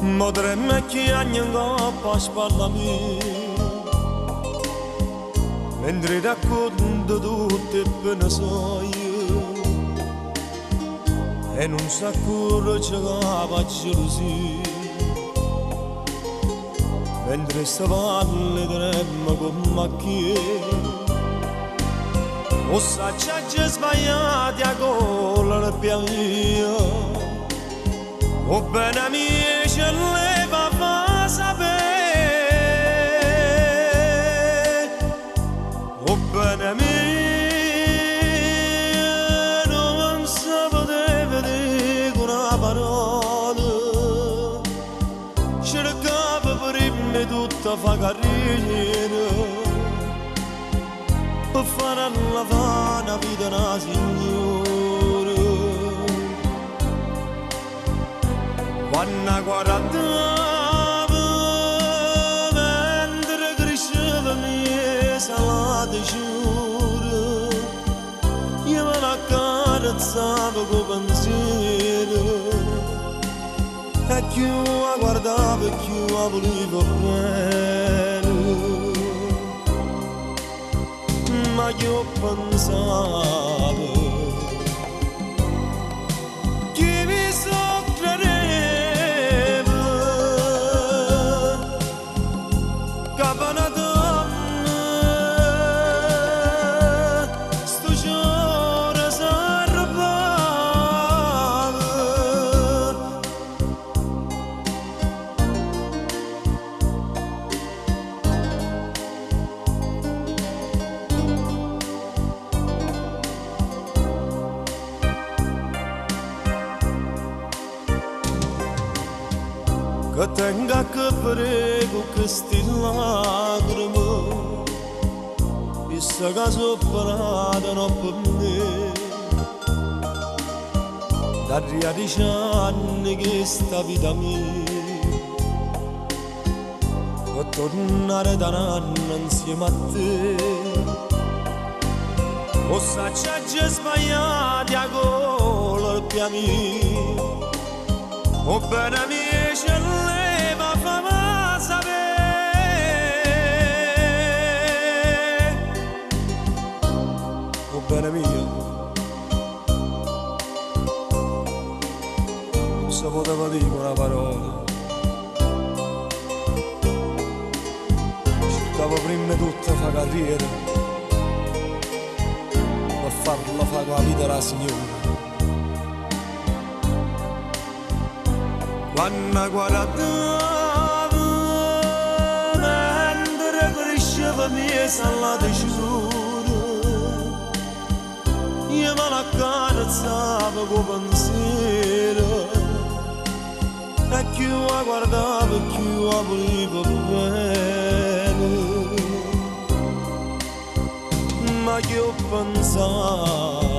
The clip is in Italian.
Modremme che agnanga paspallami mentre racconto tutte pene sai e non sa curre c'è la gelosia mentre stavalle dremma con macchie o s'acciagge sbagliati a colla piavia o bene mia ce leva fa sapere o bene mia non si poteva dire una parola cercava prima tutta fa carriera per fare alla vana vita una signora quando guardava mentre cresceva mia salata giura io me la carezzavo con pensiero e più la guardavo e più la volevo bene ma io pensavo che mi soffrirebbe che una donna sto giorno si arrabbiava che tenga che prego queste lacrime chissà che sopranno per me da 10 anni che sta vita mia per tornare da un anno insieme a te o s'acciagge sbagliati a gola piavia o bene mia ce leva fa sapere o bene mia non si poteva dire una parola cercavo prima tutta fa carriera per farla fa la vita la signora quando guardavo mentre cresceva mia salata giura io me la carezzavo con pensiero e più la guardavo e più la volevo bene ma io pensavo